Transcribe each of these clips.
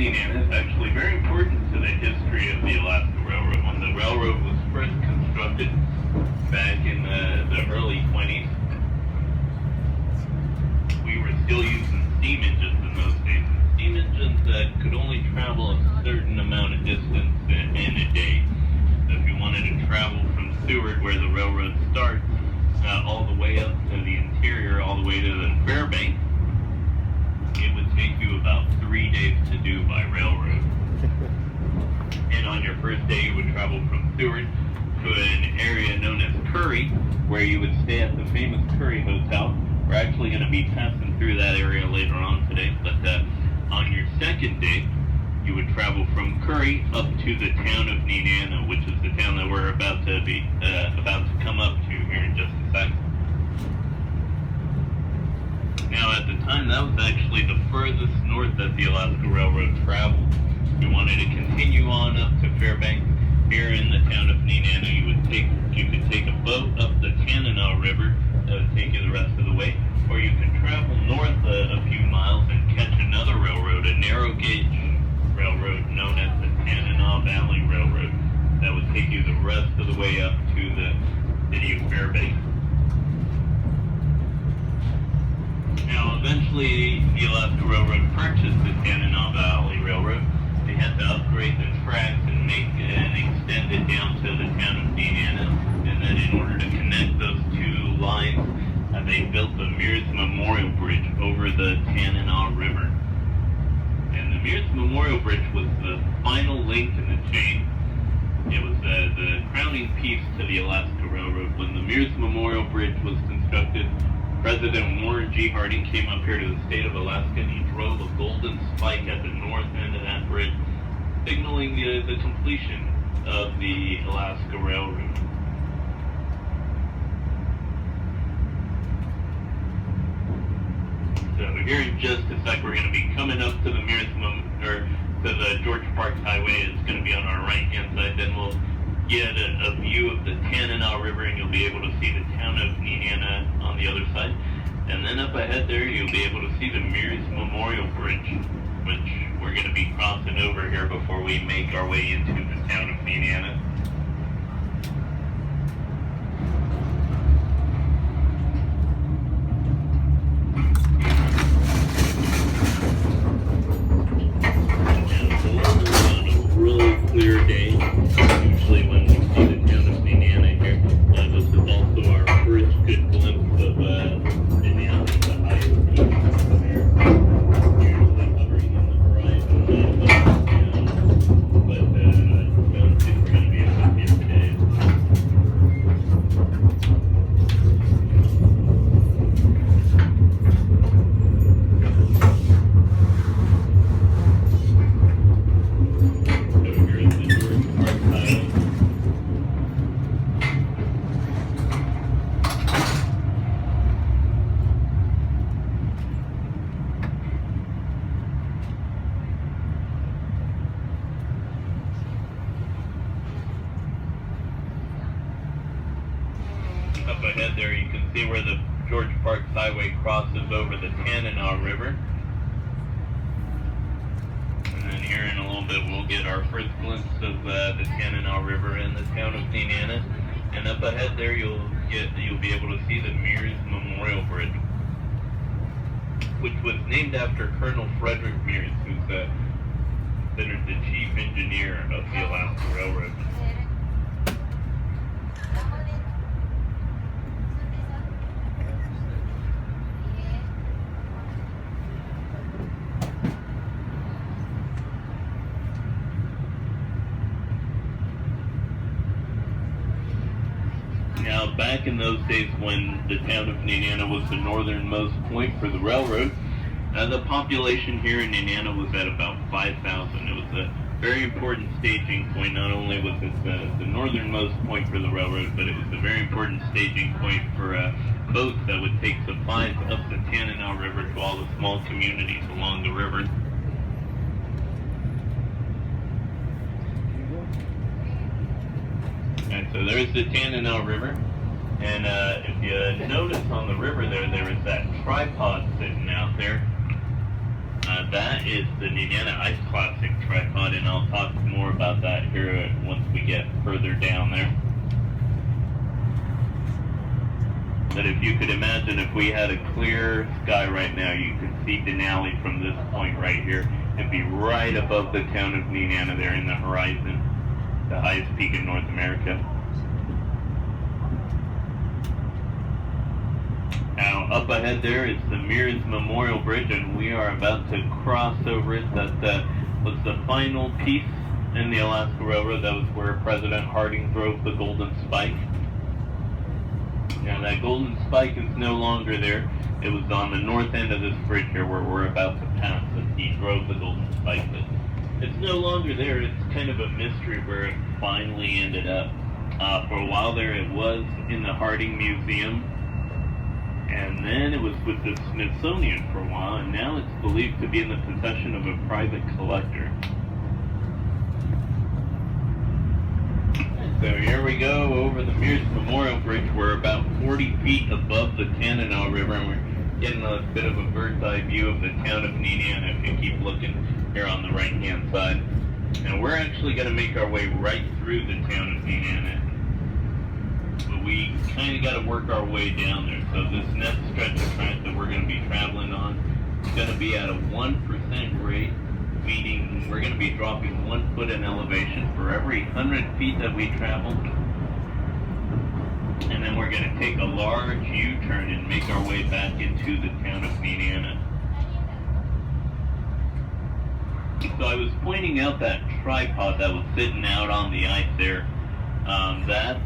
Nenana is actually very important to the history of the Alaska Railroad. When the railroad was first constructed back in the early 20s, we were still using steam engines in those days. Steam engines that could only travel a certain amount of distance in a day. So if you wanted to travel from Seward, where the railroad starts, all the way up to the interior, all the way to the Fairbanks, it would take you about 3 days to do by railroad. And on your first day, you would travel from Seward to an area known as Curry, where you would stay at the famous Curry Hotel. We're actually going to be passing through that area later on today, but on your second day, you would travel from Curry up to the town of Nenana, which is the town that we're about to come up to here in just a second. Now, at the time, that was actually the furthest north that the Alaska Railroad traveled. If you wanted to continue on up to Fairbanks, here in the town of Nenana, you could take a boat up the Tanana River that would take you the rest of the way, or you could travel north a few miles and catch another railroad, a narrow gauge railroad known as the Tanana Valley Railroad, that would take you the rest of the way up to the city of Fairbanks. Now, eventually, the Alaska Railroad purchased the Tanana Valley Railroad. They had to upgrade the tracks and extend it down to the town of Nenana. And then in order to connect those two lines, they built the Mears Memorial Bridge over the Tanana River. And the Mears Memorial Bridge was the final link in the chain. It was the crowning piece to the Alaska Railroad. When the Mears Memorial Bridge was constructed, President Warren G. Harding came up here to the state of Alaska and he drove a golden spike at the north end of that bridge, signaling the completion of the Alaska Railroad. So here in just a sec, we're going to be coming up to the to the George Parks Highway. It's going to be on our right-hand side. Then we'll get a view of the Tanana River, and you'll be able to see the town of Nenana on the other side. And then up ahead there, you'll be able to see the Mears Memorial Bridge, which we're going to be crossing over here before we make our way into the town of Nenana. Really clear day. Usually when we see the town of Nenana here, this is also our first good glimpse of Nenana, the highest peak there. Usually hovering in the horizon, but I don't think we're going to be able to see it today. Up ahead there, you can see where the George Parks Highway crosses over the Tanana River. And then here in a little bit, we'll get our first glimpse of the Tanana River and the town of Nenana. And up ahead there, you'll be able to see the Mears Memorial Bridge, which was named after Colonel Frederick Mears, who's considered the chief engineer of the Alaska Railroad. Now, back in those days when the town of Nenana was the northernmost point for the railroad, the population here in Nenana was at about 5,000. It was a very important staging point. Not only was it the northernmost point for the railroad, but it was a very important staging point for boats that would take supplies up the Tanana River to all the small communities along the river. And so there's the Tanana River, and if you notice on the river there is that tripod sitting out there. That is the Nenana Ice Classic tripod, and I'll talk more about that here once we get further down there. But if you could imagine, if we had a clear sky right now, you could see Denali from this point right here. It'd be right above the town of Nenana there in the horizon, the highest peak in North America. Now, up ahead there is the Mears Memorial Bridge, and we are about to cross over it. That was the final piece in the Alaska Railroad. That was where President Harding drove the Golden Spike. Now, that Golden Spike is no longer there. It was on the north end of this bridge here where we're about to pass that he drove the Golden Spike. But it's no longer there. It's kind of a mystery where it finally ended up. For a while there, it was in the Harding Museum. And then it was with the Smithsonian for a while, and now it's believed to be in the possession of a private collector. So here we go over the Mears Memorial Bridge. We're about 40 feet above the Tanana River, and we're getting a bit of a bird's eye view of the town of Nenana if you keep looking here on the right-hand side. And we're actually going to make our way right through the town of Nenana. But we kind of got to work our way down there. So this next stretch of track that we're going to be traveling on is going to be at a 1% rate, meaning we're going to be dropping 1 foot in elevation for every 100 feet that we travel. And then we're going to take a large U-turn and make our way back into the town of Nenana. So I was pointing out that tripod that was sitting out on the ice there. That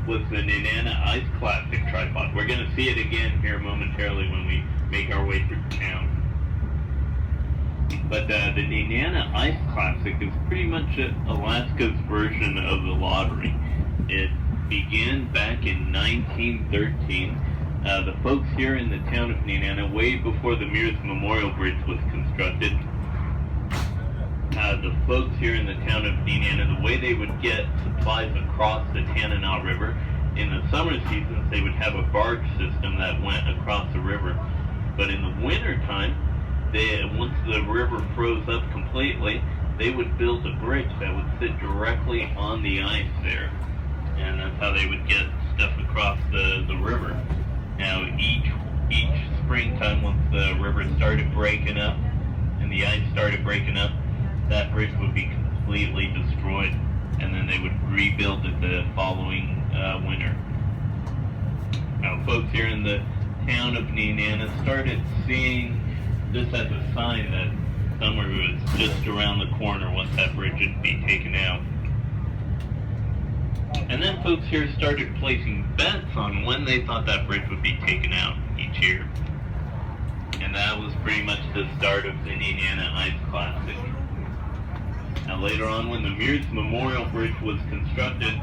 was the Nenana Ice Classic tripod. We're going to see it again here momentarily when we make our way through town. But the Nenana Ice Classic is pretty much Alaska's version of the lottery. It began back in 1913. The folks here in the town of Nenana, way before the Mears Memorial Bridge was constructed, the folks here in the town of Nenana, the way they would get supplies across the Tanana River, in the summer seasons they would have a barge system that went across the river. But in the winter time, once the river froze up completely, they would build a bridge that would sit directly on the ice there. And that's how they would get stuff across the river. Now each springtime, once the river started breaking up and the ice started breaking up, that bridge would be completely destroyed, and then they would rebuild it the following winter. Now, folks here in the town of Nenana started seeing this as a sign that summer was just around the corner once that bridge would be taken out. And then folks here started placing bets on when they thought that bridge would be taken out each year. And that was pretty much the start of the Nenana Ice Classic. Now later on, when the Mears Memorial Bridge was constructed,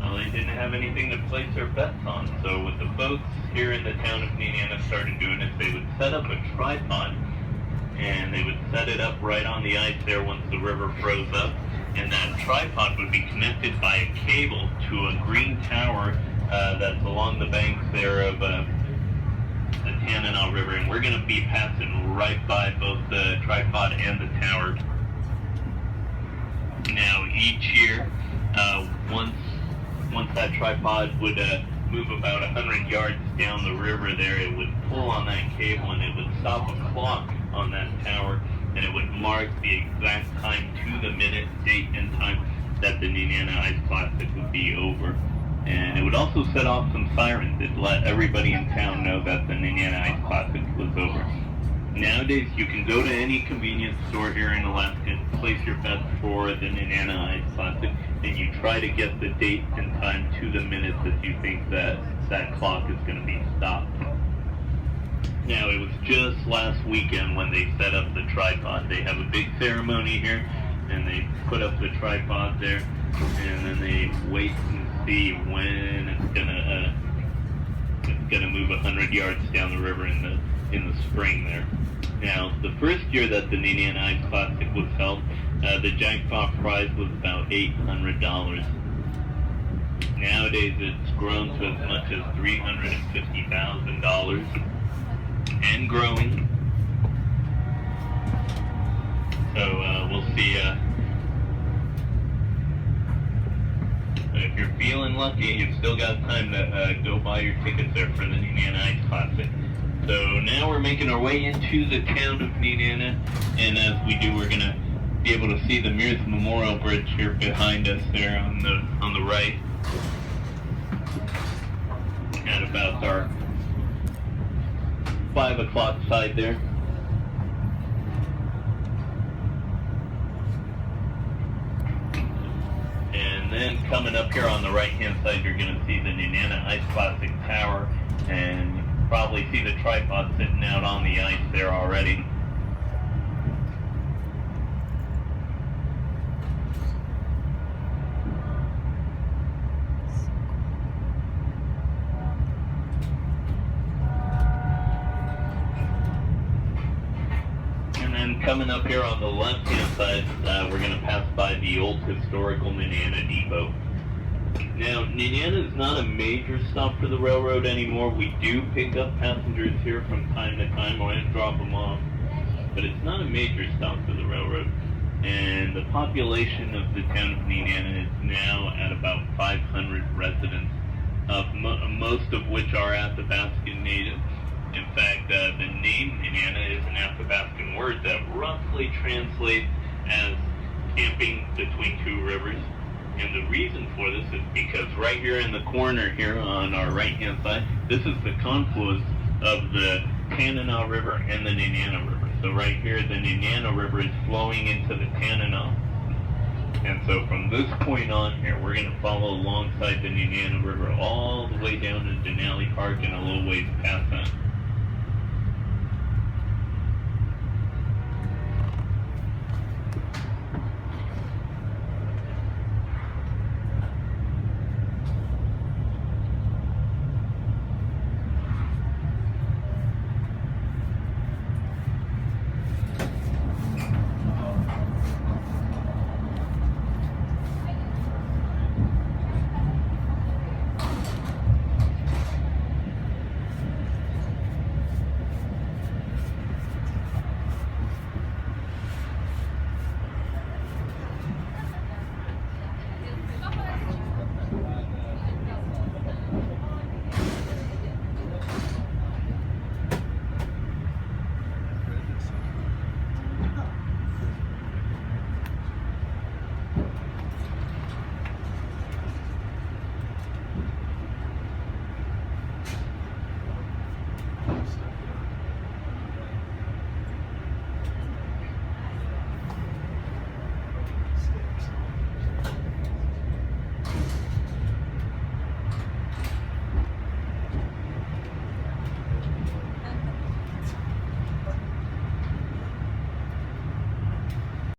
they didn't have anything to place their bets on. So what the folks here in the town of Nenana started doing is they would set up a tripod, and they would set it up right on the ice there once the river froze up, and that tripod would be connected by a cable to a green tower that's along the banks there of the Tanana River, and we're going to be passing right by both the tripod and the tower. Now each year, once that tripod would move about 100 yards down the river there, it would pull on that cable and it would stop a clock on that tower, and it would mark the exact time to the minute, date, and time that the Nenana Ice Classic would be over. And it would also set off some sirens that let everybody in town know that the Nenana Ice Classic was over. Nowadays, you can go to any convenience store here in Alaska and place your bets for the Nenana Ice Classic, and you try to get the date and time to the minute that you think that clock is going to be stopped. Now, it was just last weekend when they set up the tripod. They have a big ceremony here, and they put up the tripod there, and then they wait and see when it's gonna move 100 yards down the river in the spring there. Now, the first year that the Nenana Ice Classic was held, the jackpot prize was about $800. Nowadays, it's grown to as much as $350,000 and growing. So we'll see. If you're feeling lucky, you've still got time to go buy your tickets there for the Nenana Ice Classic. So now we're making our way into the town of Nenana, and as we do, we're gonna be able to see the Mears Memorial Bridge here behind us there on the right, at about our 5 o'clock side there. And then coming up here on the right-hand side, you're going to see the Nenana Ice Classic Tower, and you can probably see the tripod sitting out on the ice there already. And then coming up here on the left-hand side, we're going to pass by the old historical Nenana Depot. Now, Nenana is not a major stop for the railroad anymore. We do pick up passengers here from time to time and drop them off, but it's not a major stop for the railroad. And the population of the town of Nenana is now at about 500 residents, most of which are Athabascan natives. In fact, the name Nenana is an Athabascan word that roughly translates as camping between two rivers. And the reason for this is because right here in the corner here on our right-hand side, this is the confluence of the Tanana River and the Nenana River. So right here, the Nenana River is flowing into the Tanana. And so from this point on here, we're going to follow alongside the Nenana River all the way down to Denali Park and a little ways past that.